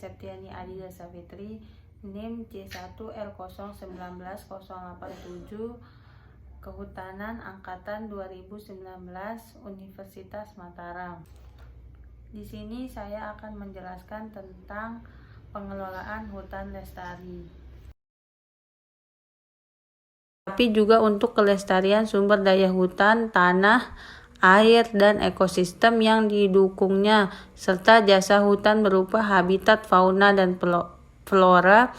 Septiani Adida Savitri, NIM C1L019087, Kehutanan Angkatan 2019, Universitas Mataram. Di sini saya akan menjelaskan tentang pengelolaan hutan lestari, tapi juga untuk kelestarian sumber daya hutan, tanah, air, dan ekosistem yang didukungnya, serta jasa hutan berupa habitat fauna dan flora,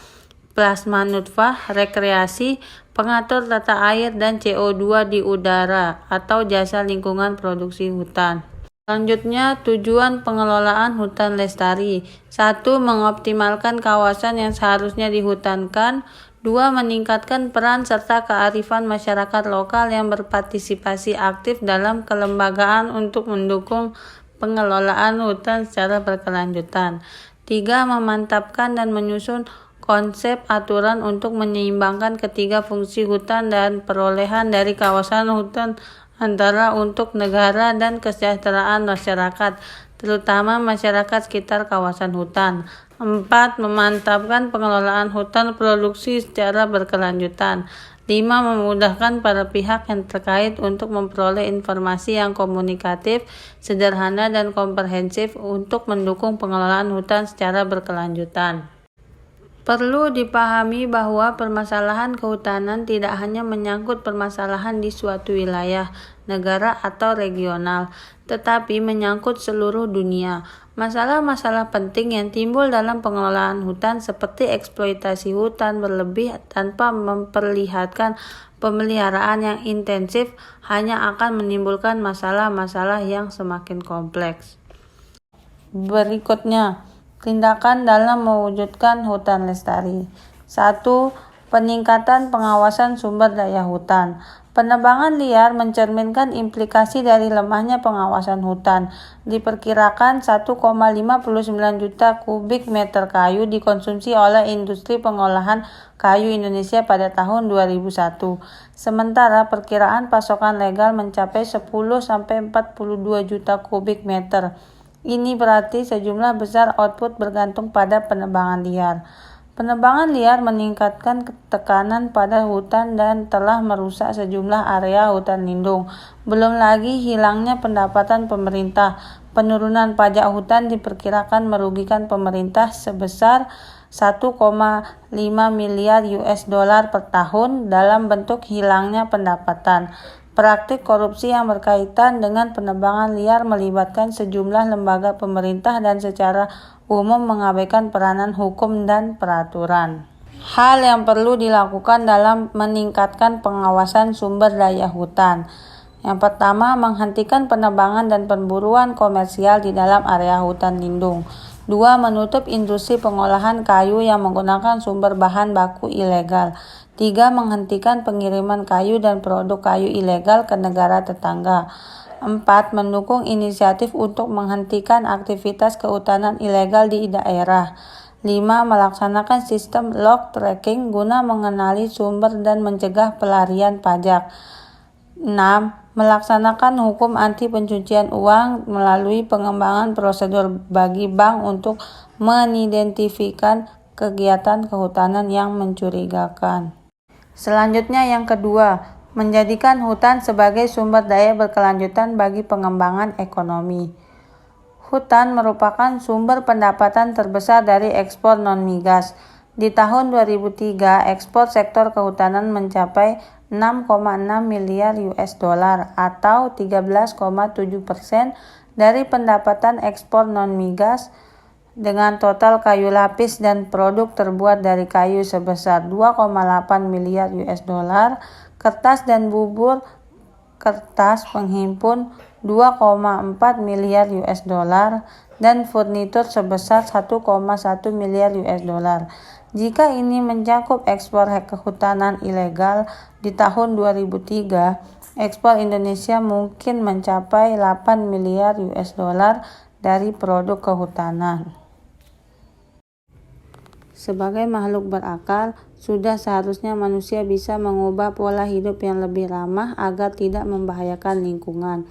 plasma nutfah, rekreasi, pengatur tata air dan CO2 di udara, atau jasa lingkungan produksi hutan. Selanjutnya, tujuan pengelolaan hutan lestari. 1. Mengoptimalkan kawasan yang seharusnya dihutankan. 2. Meningkatkan peran serta kearifan masyarakat lokal yang berpartisipasi aktif dalam kelembagaan untuk mendukung pengelolaan hutan secara berkelanjutan. 3. Memantapkan dan menyusun konsep aturan untuk menyeimbangkan ketiga fungsi hutan dan perolehan dari kawasan hutan antara untuk negara dan kesejahteraan masyarakat, terutama masyarakat sekitar kawasan hutan. 4. Memantapkan pengelolaan hutan produksi secara berkelanjutan. 5. Memudahkan para pihak yang terkait untuk memperoleh informasi yang komunikatif, sederhana, dan komprehensif untuk mendukung pengelolaan hutan secara berkelanjutan. Perlu dipahami bahwa permasalahan kehutanan tidak hanya menyangkut permasalahan di suatu wilayah, negara, atau regional, tetapi menyangkut seluruh dunia. Masalah-masalah penting yang timbul dalam pengelolaan hutan seperti eksploitasi hutan berlebih tanpa memperlihatkan pemeliharaan yang intensif hanya akan menimbulkan masalah-masalah yang semakin kompleks. Berikutnya, tindakan dalam mewujudkan hutan lestari. 1. Peningkatan pengawasan sumber daya hutan. Penebangan liar mencerminkan implikasi dari lemahnya pengawasan hutan. Diperkirakan 1,59 juta kubik meter kayu dikonsumsi oleh industri pengolahan kayu Indonesia pada tahun 2001. Sementara perkiraan pasokan legal mencapai 10-42 juta kubik meter. Ini berarti sejumlah besar output bergantung pada penebangan liar. Penebangan liar meningkatkan tekanan pada hutan dan telah merusak sejumlah area hutan lindung. Belum lagi hilangnya pendapatan pemerintah. Penurunan pajak hutan diperkirakan merugikan pemerintah sebesar 1,5 miliar US dollar per tahun dalam bentuk hilangnya pendapatan. Praktik korupsi yang berkaitan dengan penebangan liar melibatkan sejumlah lembaga pemerintah dan secara umum mengabaikan peranan hukum dan peraturan. Hal yang perlu dilakukan dalam meningkatkan pengawasan sumber daya hutan. Yang pertama, menghentikan penebangan dan pemburuan komersial di dalam area hutan lindung. 2. Menutup industri pengolahan kayu yang menggunakan sumber bahan baku ilegal. 3. Menghentikan pengiriman kayu dan produk kayu ilegal ke negara tetangga. 4. Mendukung inisiatif untuk menghentikan aktivitas kehutanan ilegal di daerah. 5. Melaksanakan sistem log tracking guna mengenali sumber dan mencegah pelarian pajak. 6. Melaksanakan hukum anti pencucian uang melalui pengembangan prosedur bagi bank untuk mengidentifikasi kegiatan kehutanan yang mencurigakan. Selanjutnya yang kedua, menjadikan hutan sebagai sumber daya berkelanjutan bagi pengembangan ekonomi. Hutan merupakan sumber pendapatan terbesar dari ekspor non-migas. Di tahun 2003, ekspor sektor kehutanan mencapai 6,6 miliar US dollar atau 13,7% dari pendapatan ekspor non-migas, dengan total kayu lapis dan produk terbuat dari kayu sebesar 2,8 miliar US dollar, kertas dan bubur kertas penghimpun 2,4 miliar US dollar, dan furnitur sebesar 1,1 miliar US dollar. Jika ini mencakup ekspor kehutanan ilegal di tahun 2003, ekspor Indonesia mungkin mencapai 8 miliar US dollar dari produk kehutanan. Sebagai makhluk berakal, sudah seharusnya manusia bisa mengubah pola hidup yang lebih ramah agar tidak membahayakan lingkungan.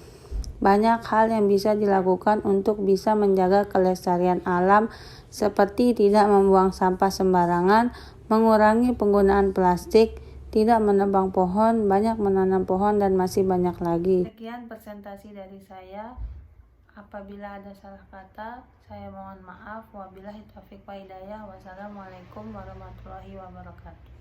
Banyak hal yang bisa dilakukan untuk bisa menjaga kelestarian alam, seperti tidak membuang sampah sembarangan, mengurangi penggunaan plastik, tidak menebang pohon, banyak menanam pohon, dan masih banyak lagi. Sekian presentasi dari saya. Apabila ada salah kata, saya mohon maaf. Wabillahi taufiq wa hidayah. Wassalamualaikum warahmatullahi wabarakatuh.